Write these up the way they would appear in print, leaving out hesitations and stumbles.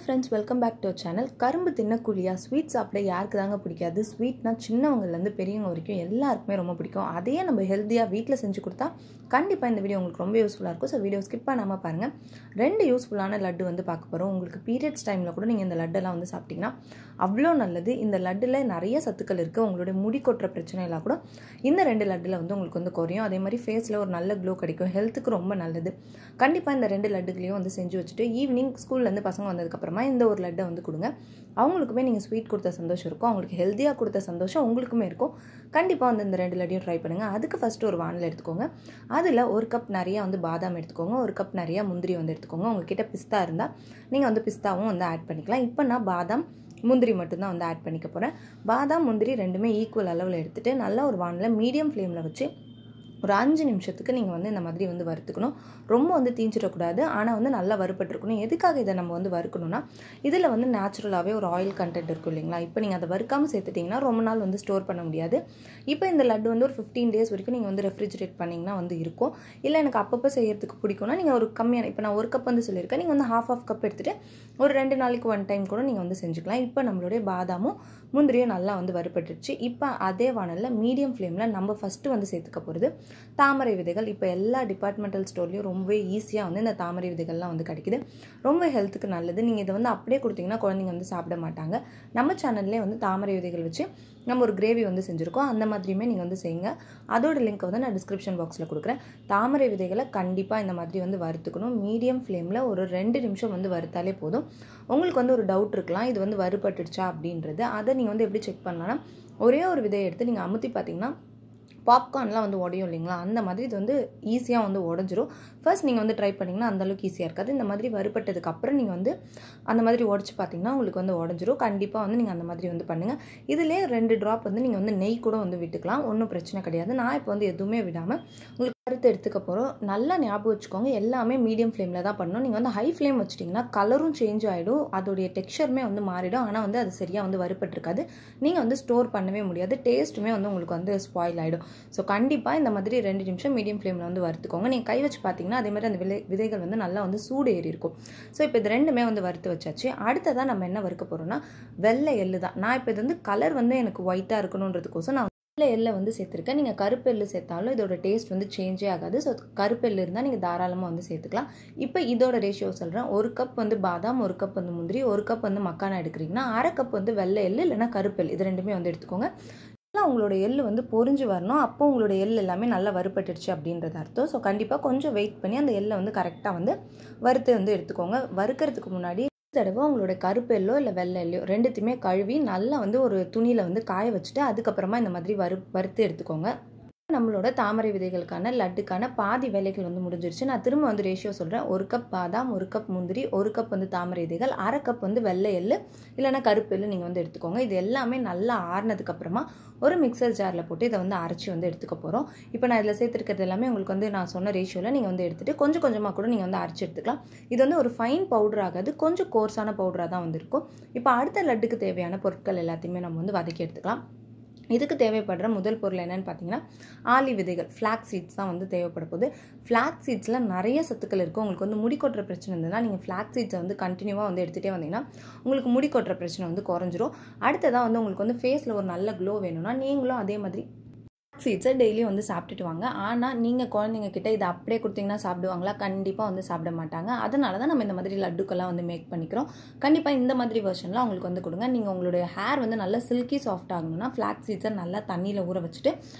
Friends, welcome back to our channel. கரும்பு தின்னக்கூடியா sweet சாப்பிட யாருக்கு தாங்க பிடிக்காது? ஸ்வீட்னா சின்னவங்கலேருந்து பெரியவங்க வரைக்கும் எல்லாருக்குமே ரொம்ப பிடிக்கும். அதையே நம்ம ஹெல்த்தியாக வீட்டில் செஞ்சு கொடுத்தா கண்டிப்பாக இந்த வீடியோ உங்களுக்கு ரொம்ப யூஸ்ஃபுல்லாக இருக்கும். ஸோ வீடியோ ஸ்கிப் பண்ணாமல் பாருங்கள். 2 யூஸ்ஃபுல்லான லட்டு வந்து பார்க்க போகிறோம். உங்களுக்கு பீரியட்ஸ் டைமில் கூட நீங்கள் இந்த லட்டெல்லாம் வந்து சாப்பிட்டிங்கன்னா அவ்வளோ நல்லது. இந்த லட்டில் நிறைய சத்துக்கள் இருக்குது. உங்களுடைய முடி கொட்டுற பிரச்சனை எல்லாம் கூட இந்த 2 லட்டில் வந்து உங்களுக்கு வந்து குறையும். அதே மாதிரி ஃபேஸில் ஒரு நல்ல க்ளோ கிடைக்கும். ஹெல்த்துக்கு ரொம்ப நல்லது. கண்டிப்பாக இந்த 2 லட்டுகளையும் வந்து செஞ்சு வச்சுட்டு ஈவினிங் ஸ்கூல்லேருந்து பசங்க வந்ததுக்கப்புறமா இந்த ஒரு லட்டை வந்து கொடுங்க. அவங்களுக்குமே நீங்கள் ஸ்வீட் கொடுத்த சந்தோஷம் இருக்கும், அவங்களுக்கு ஹெல்த்தியாக கொடுத்த சந்தோஷம் உங்களுக்குமே இருக்கும். கண்டிப்பாக வந்து இந்த 2 லட்டையும் ட்ரை பண்ணுங்கள். அதுக்கு ஃபஸ்ட்டு ஒரு வானிலை எடுத்துக்கோங்க. அதில் 1 கப் நிறையா வந்து பாதாம் எடுத்துக்கோங்க, 1 கப் நிறையா முந்திரி வந்து எடுத்துக்கோங்க. உங்ககிட்ட பிஸ்தா இருந்தால் நீங்கள் வந்து பிஸ்தாவும் வந்து ஆட் பண்ணிக்கலாம். இப்போ நான் பாதாம் முந்திரி மட்டும்தான் வந்து ஆட் பண்ணிக்க போகிறேன். பாதாம் முந்திரி ரெண்டுமே ஈக்குவல் அளவில் எடுத்துகிட்டு நல்லா ஒரு வானிலை மீடியம் ஃப்ளேமில் வச்சு ஒரு 5 நிமிஷத்துக்கு நீங்கள் வந்து இந்த மாதிரி வந்து வறுத்துக்கணும். ரொம்ப வந்து தீஞ்சிடக்கூடாது, ஆனால் வந்து நல்லா வறுப்பட்டுருக்கணும். எதுக்காக இதை நம்ம வந்து வறுக்கணும்னா, இதில் வந்து நேச்சுரலாகவே ஒரு ஆயில் கண்டென்ட் இருக்கும் இல்லைங்களா? இப்போ நீங்கள் அதை வறுக்காமல் சேர்த்துட்டிங்கன்னா ரொம்ப நாள் வந்து ஸ்டோர் பண்ண முடியாது. இப்போ இந்த லட்டு வந்து ஒரு 15 டேஸ் வரைக்கும் நீங்கள் வந்து ரெஃப்ரிஜரேட் பண்ணிங்கன்னா வந்து இருக்கும். இல்லை எனக்கு அப்பப்போ செய்யறதுக்கு பிடிக்கும்னா நீங்கள் ஒரு கம்மியான, இப்போ நான் 1 கப் வந்து சொல்லியிருக்கேன், நீங்கள் வந்து ½ கப் எடுத்துகிட்டு ஒரு 2 நாளைக்கு 1 டைம் கூட நீங்கள் வந்து செஞ்சுக்கலாம். இப்போ நம்மளுடைய பாதாமும் முந்திரியும் நல்லா வந்து வறுப்பட்டுருச்சு. இப்போ அதே வானலில் மீடியம் ஃப்ளேமில் நம்ம ஃபஸ்ட்டு வந்து சேர்த்துக்க போகிறது தாமரை விதைகள். இப்போ எல்லா டிபார்ட்மெண்டல் ஸ்டோர்லேயும் ரொம்ப ஈஸியாக வந்து இந்த தாமரை விதைகள்லாம் வந்து கிடைக்குது. ரொம்ப ஹெல்த்துக்கு நல்லது. நீங்கள் இதை வந்து அப்படியே கொடுத்தீங்கன்னா குழந்தைங்க வந்து சாப்பிட மாட்டாங்க. நம்ம சேனல்லே வந்து தாமரை விதைகள் வச்சு நம்ம ஒரு கிரேவி வந்து செஞ்சுருக்கோம். அந்த மாதிரியுமே நீங்கள் வந்து செய்யுங்க. அதோட லிங்க் வந்து நான் டிஸ்கிரிப்ஷன் பாக்ஸில் கொடுக்குறேன். தாமரை விதைகளை கண்டிப்பாக இந்த மாதிரி வந்து வறுத்துக்கணும். மீடியம் ஃப்ளேமில் ஒரு 2 நிமிஷம் வந்து வறுத்தாலே போதும். உங்களுக்கு வந்து ஒரு டவுட் இருக்கலாம், இது வந்து வறுபட்டுடுச்சா அப்படின்றது. அதை நீங்கள் வந்து எப்படி செக் பண்ணலாம்னா, ஒரே ஒரு விதையை எடுத்து நீங்கள் அமுத்தி பார்த்தீங்கன்னா பாப்கார்ன்லாம் வந்து உடையும் இல்லைங்களா? அந்த மாதிரி இது வந்து ஈஸியாக வந்து உடஞ்சிரும். ஃபர்ஸ்ட் நீங்கள் வந்து ட்ரை பண்ணிங்கன்னா அந்தளவுக்கு ஈஸியாக இருக்காது. இந்த மாதிரி வறுபட்டதுக்கு அப்புறம் நீங்கள் வந்து அந்த மாதிரி உடச்சி பார்த்தீங்கன்னா உங்களுக்கு வந்து உடஞ்சிரும். கண்டிப்பாக வந்து நீங்கள் அந்த மாதிரி வந்து பண்ணுங்கள். இதிலே 2 ட்ராப் வந்து நீங்கள் வந்து நெய் கூட வந்து விட்டுக்கலாம், ஒன்றும் பிரச்சனை கிடையாது. நான் இப்போ வந்து எதுவுமே விடாமல் உங்களுக்கு வறுத்து எடுத்துக்க போகிறோம். நல்லா ஞாபகம் வச்சுக்கோங்க, எல்லாமே மீடியம் ஃப்ளேமில் தான் பண்ணணும். நீங்கள் வந்து ஹை ஃப்ளேம் வச்சிட்டிங்கன்னா கலரும் சேஞ்ச் ஆகிடும், அதோடைய டெக்ஸ்சருமே வந்து மாறிடும். ஆனால் வந்து அது சரியாக வந்து வறுப்பட்டுருக்காது. நீங்கள் வந்து ஸ்டோர் பண்ணவே முடியாது, டேஸ்ட்டுமே வந்து உங்களுக்கு வந்து ஸ்பாயில் ஆகிடும். ஸோ கண்டிப்பாக இந்த மாதிரி 2 நிமிஷம் மீடியம் ஃப்ளேமில் வந்து வறுத்துக்கோங்க. நீங்கள் கை வச்சு பார்த்தீங்கன்னா அதே மாதிரி அந்த விதைகள் வந்து நல்லா வந்து சூடு ஏறி இருக்கும். ஸோ இப்போ இது ரெண்டுமே வந்து வறுத்து வச்சாச்சு. அடுத்ததான் நம்ம என்ன வறுக்க போகிறோம்னா வெள்ளை எள்ளு தான். நான் இப்போ இது வந்து கலர் வந்து எனக்கு ஒயிட்டாக இருக்கணுன்றதுக்கோசம் நான் வெள்ளை எள்ளை வந்து சேர்த்துருக்கேன். நீங்கள் கருப்பு எள்ளு சேர்த்தாலும் இதோட டேஸ்ட் வந்து சேஞ்சே ஆகாது. ஸோ கருப்பு எள்ளு இருந்தால் நீங்கள் தாராளமாக வந்து சேர்த்துக்கலாம். இப்போ இதோட ரேஷியோ சொல்கிறேன். 1 கப் வந்து பாதாம், 1 கப் வந்து முந்திரி, 1 கப் வந்து மக்கானா எடுக்கிறீங்கன்னா ½ கப் வந்து வெள்ளை எள்ளு இல்லைனா கருப்பு எள்ளு, இது ரெண்டுமே வந்து எடுத்துக்கோங்க. உங்களோட எள்ளு வந்து பொரிஞ்சு வரணும். அப்போ உங்களோட எள்ளு எல்லாமே நல்லா வறுப்பட்டுடுச்சு அப்படின்றது அர்த்தம். ஸோ கண்டிப்பாக கொஞ்சம் வெயிட் பண்ணி அந்த எள்ளை வந்து கரெக்டாக வந்து வறுத்து வந்து எடுத்துக்கோங்க. வறுக்கிறதுக்கு முன்னாடி தடவை உங்களோட கருப்பு எள்ளோ இல்லை வெள்ளை எள்ளையோ ரெண்டுத்தையுமே கழுவி நல்லா வந்து ஒரு துணியில் வந்து காய வச்சுட்டு அதுக்கப்புறமா இந்த மாதிரி வறுத்து எடுத்துக்கோங்க. நம்மளோட தாமரை விதைகளுக்கான லட்டுக்கான பாதி வேலைகள் வந்து முடிஞ்சிருச்சு. நான் திரும்ப வந்து ரேஷியோ சொல்கிறேன். 1 கப் பாதாம், 1 கப் முந்திரி, 1 கப் வந்து தாமரை விதைகள், ½ கப் வந்து வெள்ளை எள்ளு இல்லைனா கருப்பு எள்ளு நீங்கள் வந்து எடுத்துக்கோங்க. இது எல்லாமே நல்லா ஆறுனதுக்கப்புறமா ஒரு மிக்சர் ஜாரில் போட்டு இதை வந்து அரைச்சி வந்து எடுத்துக்க போகிறோம். இப்போ நான் இதில் சேர்த்துருக்கிறது எல்லாமே உங்களுக்கு வந்து நான் சொன்ன ரேஷியோவில் நீங்கள் வந்து எடுத்துகிட்டு கொஞ்சம் கொஞ்சமாக கூட நீங்கள் வந்து அரைச்சி எடுத்துக்கலாம். இது வந்து ஒரு ஃபைன் பவுடர் ஆகாது, கொஞ்சம் கோர்ஸான பவுடராக தான் வந்து இருக்கும். இப்போ அடுத்த லட்டுக்கு தேவையான பொருட்கள் எல்லாத்தையுமே நம்ம வந்து வதக்கி எடுத்துக்கலாம். இதுக்கு தேவைப்படுற முதல் பொருள் என்னன்னு பார்த்தீங்கன்னா ஆலி விதைகள், ஃப்ளாக்ஸ் சீட்ஸ் தான் வந்து தேவைப்பட போகுது. ஃப்ளாக்ஸ் சீட்ஸில் நிறைய சத்துக்கள் இருக்குது. உங்களுக்கு வந்து முடி கொட்டுற பிரச்சனை இருந்ததுன்னா நீங்கள் ஃப்ளாக்ஸ் சீட்ஸை வந்து கண்டினியூவாக வந்து எடுத்துகிட்டே வந்தீங்கன்னா உங்களுக்கு முடி கொட்டுற பிரச்சனை வந்து குறைஞ்சிரும். அடுத்ததாக வந்து உங்களுக்கு வந்து ஃபேஸில் ஒரு நல்ல க்ளோ வேணும்னா நீங்களும் அதே மாதிரி சீட்ஸை டெய்லியும் வந்து சாப்பிட்டுட்டு வாங்க. ஆனால் நீங்கள் குழந்தைங்க கிட்ட இதை அப்படியே கொடுத்தீங்கன்னா சாப்பிடுவாங்களா? கண்டிப்பாக வந்து சாப்பிட மாட்டாங்க. அதனால தான் நம்ம இந்த மாதிரி லட்டுக்கெல்லாம் வந்து மேக் பண்ணிக்கிறோம். கண்டிப்பாக இந்த மாதிரி வெர்ஷனில் அவங்களுக்கு வந்து கொடுங்க. நீங்கள் உங்களுடைய ஹேர் வந்து நல்லா சில்கி சாஃப்ட் ஆகணும்னா ஃப்ளாக்ஸ் சீட்ஸை நல்லா தண்ணியில் ஊற வச்சுட்டு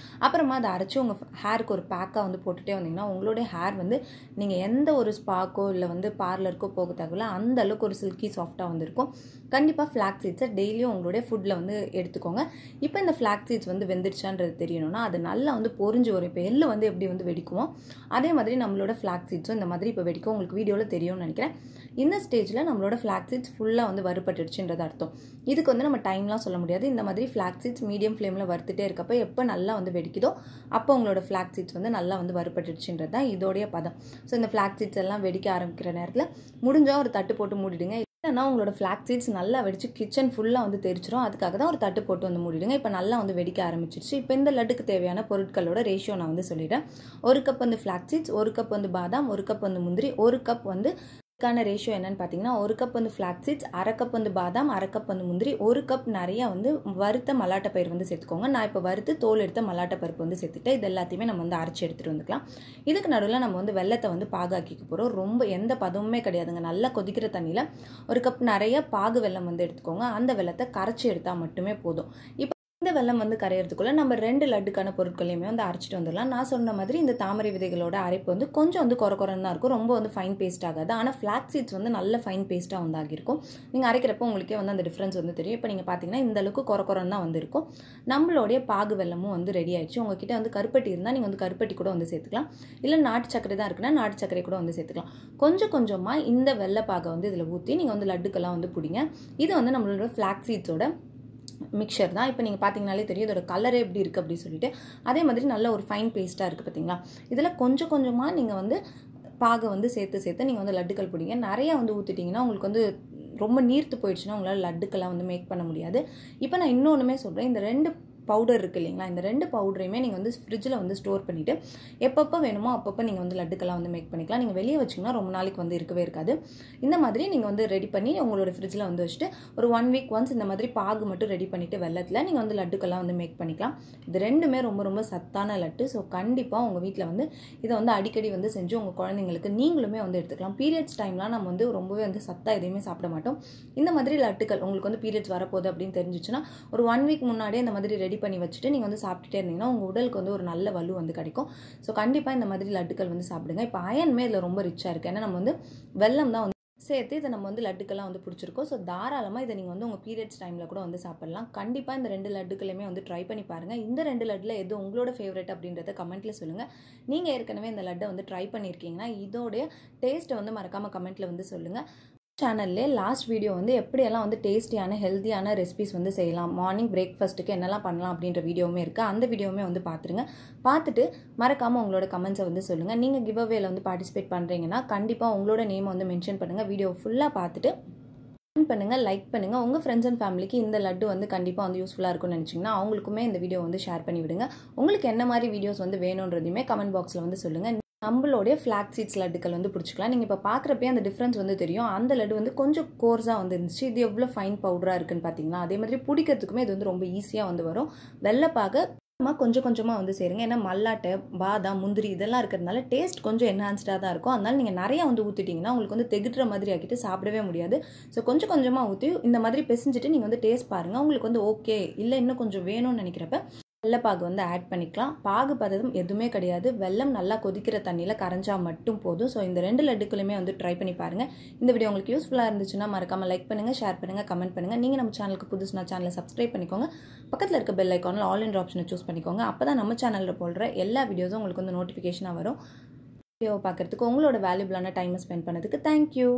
அப்புறமா அதை அரைச்சி உங்கள் ஹேருக்கு ஒரு பேக்காக வந்து போட்டுகிட்டே வந்தீங்கன்னா உங்களுடைய ஹேர் வந்து நீங்கள் எந்த ஒரு ஸ்பாக்கோ இல்லை வந்து பார்லருக்கோ போக தேவையில்ல, அந்த அளவுக்கு ஒரு சில்கி சாஃப்டாக வந்து இருக்கும். கண்டிப்பாக ஃப்ளாக்ஸ் சீட்ஸை டெய்லியும் உங்களுடைய ஃபுட்டில் வந்து எடுத்துக்கோங்க. இப்போ இந்த ஃப்ளாக்ஸ் சீட்ஸ் வந்து வெந்துடுச்சான்றது தெரியணும்னா அது நல்லா வந்து பொரிஞ்சு வரும். இப்போ எள்ளு வந்து எப்படி வந்து வெடிக்குமோ அதே மாதிரி நம்மளோட ஃப்ளாக்ஸ் சீட்ஸும் இந்த மாதிரி இப்போ வெடிக்கும். உங்களுக்கு வீடியோவில் தெரியும்னு நினைக்கிறேன். இந்த ஸ்டேஜில் நம்மளோட ஃப்ளாக்ஸ் சீட்ஸ் ஃபுல்லாக வந்து வறுபட்டுடுச்சுன்றது அர்த்தம். இதுக்கு வந்து நம்ம டைம்லாம் சொல்ல முடியாது. இந்த மாதிரி ஃப்ளாக்ஸ் சீட்ஸ் மீடியம் ஃப்ளேமில் வறுத்துட்டே இருக்கப்போ எப்போ நல்லா வந்து வெடிக்குதோ அப்போ உங்களோட ஃப்ளாக்ஸ் சீட்ஸ் வந்து நல்லா வந்து வறுபட்டுடுச்சுன்றது தான் இதோடைய பதம். ஸோ இந்த ஃப்ளாக்ஸ் சீட்ஸ் எல்லாம் வெடிக்க ஆரம்பிக்கிற நேரத்தில் முடிஞ்சால் ஒரு தட்டு போட்டு மூடிடுங்க. இல்லைன்னா உங்களோட ஃப்ளாக்ஸ் சீட்ஸ் நல்லா வெடிச்சு கிச்சன் ஃபுல்லாக வந்து தெரிச்சிடும். அதுக்காக தான் ஒரு தட்டு போட்டு வந்து மூடிடுங்க. இப்போ நல்லா வந்து வெடிக்க ஆரம்பிச்சிருச்சு. இப்போ இந்த லட்டுக்கு தேவையான பொருட்களோட ரேஷியோ நான் வந்து சொல்லிடுறேன். 1 கப் வந்து ஃப்ளாக்ஸ் சீட்ஸ், 1 கப் வந்து பாதாம், 1 கப் வந்து முந்திரி, 1 கப் வந்து இதுக்கான ரேஷியோ என்னன்னு பார்த்தீங்கன்னா 1 கப் வந்து ஃப்ளாக் சீட்ஸ், 1/2 கப் வந்து பாதாம், 1/2 கப் வந்து முந்திரி, 1 கப் நிறையா வந்து வறுத்த மல்லாட்டை பயிர் வந்து சேர்த்துக்கோங்க. நான் இப்போ வறுத்து தோல் எடுத்த மல்லாட்டை பருப்பு வந்து சேர்த்துட்டு இது எல்லாத்தையுமே நம்ம வந்து அரைச்சி எடுத்துகிட்டு வந்துக்கலாம். இதுக்கு நடுவில் நம்ம வந்து வெள்ளத்தை வந்து பாகாக்கிக்க போகிறோம். ரொம்ப எந்த பதமுமே கிடையாதுங்க. நல்லா கொதிக்கிற தண்ணியில் 1 கப் நிறைய பாகு வெல்லம் வந்து எடுத்துக்கோங்க. அந்த வெள்ளத்தை கரைச்சி எடுத்தால் மட்டுமே போதும். இப்போ இந்த வெல்லம் வந்து கரையிறதுக்குள்ள நம்ம 2 லட்டுக்கான பொருட்களையுமே வந்து அரைச்சிட்டு வந்துடலாம். நான் சொன்ன மாதிரி இந்த தாமரை விதைகளோட அரைப்பு வந்து கொஞ்சம் வந்து குறன்னு தான் இருக்கும். ரொம்ப வந்து ஃபைன் பேஸ்ட் ஆகாது. ஆனால் ஃப்ளாக் சீட்ஸ் வந்து நல்ல ஃபைன் பேஸ்ட்டாக வந்து ஆகியிருக்கும். நீங்கள் அரைக்கிறப்போ உங்களுக்கே வந்து அந்த டிஃப்ரென்ஸ் வந்து தெரியும். இப்போ நீங்கள் பார்த்தீங்கன்னா இந்த அளவுக்கு குறன்னு தான் வந்து இருக்கும். நம்மளுடைய பாகு வெல்லமும் வந்து ரெடி ஆயிடுச்சு. உங்ககிட்ட வந்து கருப்பட்டி இருந்தால் நீங்கள் வந்து கருப்பட்டி கூட வந்து சேர்த்துக்கலாம். இல்லை நாட்டு சர்க்கரை தான் இருக்குன்னா நாட்டு சர்க்கரை கூட வந்து சேர்த்துக்கலாம். கொஞ்சம் கொஞ்சமாக இந்த வெள்ளை பாகை வந்து இதில் ஊற்றி நீங்கள் வந்து லட்டுக்கெல்லாம் வந்து பிடிங்க. இது வந்து நம்மளோட ஃப்ளாக் சீட்ஸோட மிக்சர் தான். இப்போ நீங்கள் பார்த்தீங்கனாலே தெரியும் இதோட கலரே எப்படி இருக்குது அப்படின்னு சொல்லிட்டு. அதே மாதிரி நல்ல ஒரு ஃபைன் பேஸ்ட்டாக இருக்குது பார்த்தீங்களா. இதில் கொஞ்சம் கொஞ்சமாக நீங்கள் வந்து பாகை வந்து சேர்த்து நீங்கள் வந்து லட்டுக்கள் பிடிங்க. நிறையா வந்து ஊற்றிட்டிங்கன்னா உங்களுக்கு வந்து ரொம்ப நீர்த்து போயிடுச்சுன்னா உங்களால் லட்டுக்கெல்லாம் வந்து மேக் பண்ண முடியாது. இப்போ நான் இன்னொன்றுமே சொல்கிறேன். இந்த 2 பவுடர் இருக்குது இல்லைங்களா, இந்த 2 பவுடரையுமே நீங்கள் வந்து ஃப்ரிட்ஜில் வந்து ஸ்டோர் பண்ணிவிட்டு எப்பப்போ வேணுமோ அப்பப்போ நீங்கள் வந்து லட்டுக்கெல்லாம் வந்து மேக் பண்ணிக்கலாம். நீங்கள் வெளியே வச்சிங்கன்னா ரொம்ப நாளைக்கு வந்து இருக்கவே இருக்காது. இந்த மாதிரி நீங்கள் வந்து ரெடி பண்ணி உங்களோட ஃப்ரிட்ஜில் வந்து வச்சுட்டு ஒரு 1 வீக் ஒன்ஸ் இந்த மாதிரி பாகு மட்டும் ரெடி பண்ணிவிட்டு வெள்ளத்தில் நீங்கள் வந்து லட்டுக்கெல்லாம் வந்து மேக் பண்ணிக்கலாம். இது ரெண்டுமே ரொம்ப ரொம்ப சத்தான லட்டு. ஸோ கண்டிப்பாக உங்கள் வீட்டில் வந்து இதை வந்து அடிக்கடி வந்து செஞ்சு உங்கள் குழந்தைங்களுக்கு நீங்களுமே வந்து எடுத்துக்கலாம். பீரியட்ஸ் டைம்லாம் நம்ம வந்து ரொம்பவே வந்து சத்தாக எதையுமே சாப்பிட மாட்டோம். இந்த மாதிரி லட்டுக்கள் உங்களுக்கு வந்து பீரியட்ஸ் வரப்போகுது அப்படின்னு தெரிஞ்சிச்சுன்னா ஒரு 1 வீக் முன்னாடியே இந்த மாதிரி ரெடி பண்ணி வச்சுட்டு நீங்கள் வந்து சாப்பிட்டுட்டே இருந்தீங்கன்னா உங்கள் உடலுக்கு வந்து ஒரு நல்ல வலு வந்து கிடைக்கும். ஸோ கண்டிப்பாக இந்த மாதிரி லட்டுக்கள் வந்து சாப்பிடுங்க. இப்போ அயன்மே இதில் ரொம்ப ரிச்சாக இருக்குது. ஏன்னா நம்ம வந்து வெல்லம் தான் வந்து சேர்த்து இதை நம்ம வந்து லட்டுக்கெல்லாம் வந்து பிடிச்சிருக்கோம். ஸோ தாராளமாக இதை நீங்கள் வந்து உங்கள் பீரியட்ஸ் டைமில் கூட வந்து சாப்பிடலாம். கண்டிப்பாக இந்த 2 லட்டுக்களுமே வந்து ட்ரை பண்ணி பாருங்கள். இந்த 2 லட்டில் எது உங்களோட ஃபேவரட் அப்படின்றத கமெண்ட்டில் சொல்லுங்கள். நீங்கள் ஏற்கனவே இந்த லட்டை வந்து ட்ரை பண்ணியிருக்கீங்கன்னா இதோடைய டேஸ்ட்டை வந்து மறக்காமல் கமெண்ட்டில் வந்து சொல்லுங்கள். சேனல்லே லாஸ்ட் வீடியோ வந்து எப்படியெல்லாம் வந்து டேஸ்டியான ஹெல்த்தியான ரெசிபிஸ் வந்து செய்யலாம், மார்னிங் பிரேக்ஃபாஸ்ட்டுக்கு என்னெல்லாம் பண்ணலாம் அப்படின்ற வீடியோவுமே இருக்குது. அந்த வீடியோவுமே வந்து பார்த்துருங்க. பார்த்துட்டு மறக்காமல் உங்களோட கமெண்ட்ஸை வந்து சொல்லுங்கள். நீங்கள் கிவ் அவேல வந்து பார்ட்டிசிபேட் பண்ணுறீங்கன்னா கண்டிப்பாக உங்களோட நேமை வந்து மென்ஷன் பண்ணுங்கள். வீடியோ ஃபுல்லாக பார்த்துட்டு கமெண்ட் பண்ணுங்கள், லைக் பண்ணுங்கள். உங்கள் ஃப்ரெண்ட்ஸ் அண்ட் ஃபேமிலிக்கு இந்த லட்டு வந்து கண்டிப்பாக வந்து யூஸ்ஃபுல்லாக இருக்கும்னு நினச்சிங்கன்னா அவங்களுக்குமே இந்த வீடியோ வந்து ஷேர் பண்ணி விடுங்க. உங்களுக்கு என்ன மாதிரி வீடியோஸ் வந்து வேணுன்றதையுமே கமெண்ட் பாக்ஸில் வந்து சொல்லுங்கள். நம்மளுடைய ஃப்ளாக் சீட்ஸ் லட்டுக்கள் வந்து பிடிச்சிக்கலாம். நீங்கள் இப்போ பார்க்குறப்பே அந்த டிஃப்ரென்ஸ் வந்து தெரியும். அந்த லட்டு வந்து கொஞ்சம் கோர்ஸாக வந்து இருந்துச்சு. இது எவ்வளோ ஃபைன் பவுடராக இருக்குன்னு பார்த்தீங்கன்னா. அதே மாதிரி பிடிக்கிறதுக்குமே இது வந்து ரொம்ப ஈஸியாக வந்து வரும். வெள்ளைப்பாக கொஞ்சம் கொஞ்சமாக வந்து சேருங்க. ஏன்னா மல்லாட்டை, பாதாம், முந்திரி இதெல்லாம் இருக்கிறதுனால டேஸ்ட் கொஞ்சம் என்ஹான்ஸ்டாக தான் இருக்கும். அதனால நீங்கள் நிறையா வந்து ஊற்றிட்டிங்கன்னா உங்களுக்கு வந்து தெகிட்டுற மாதிரி ஆக்கிட்டு சாப்பிடவே முடியாது. ஸோ கொஞ்சம் கொஞ்சமாக ஊற்றி இந்த மாதிரி பிசைஞ்சிட்டு நீங்கள் வந்து டேஸ்ட் பாருங்கள். உங்களுக்கு வந்து ஓகே இல்லை இன்னும் கொஞ்சம் வேணும்னு நினைக்கிறப்ப வெள்ளைப்பாகு வந்து ஆட் பண்ணிக்கலாம். பாகு பதம் எதுவுமே கிடையாது. வெல்லம் நல்லா கொதிக்கிற தண்ணியில் கரைஞ்சா மட்டும் போதும். ஸோ இந்த 2 லட்டுக்களுமே வந்து ட்ரை பண்ணி பாருங்கள். இந்த வீடியோ உங்களுக்கு யூஸ்ஃபுல்லாக இருந்துச்சுன்னா மறக்காமல் லைக் பண்ணுங்கள், ஷேர் பண்ணுங்கள், கமெண்ட் பண்ணுங்கள். நீங்கள் நம்ம சேனலுக்கு புதுசுனா சேனலை சப்ஸ்கிரைப் பண்ணிக்கோங்க. பக்கத்தில் இருக்க பெல் ஐக்கானில் ஆல் என்ற ஆப்ஷனை சூஸ் பண்ணிக்கோங்க. அப்போ தான் நம்ம சேனலில் போடுற எல்லா வீடியோஸும் உங்களுக்கு வந்து நோட்டிஃபிகேஷனாக வரும். வீடியோவை பார்க்குறதுக்கு உங்களோட வேல்யூபிளான டைமை ஸ்பெண்ட் பண்ணதுக்கு தேங்க்யூ.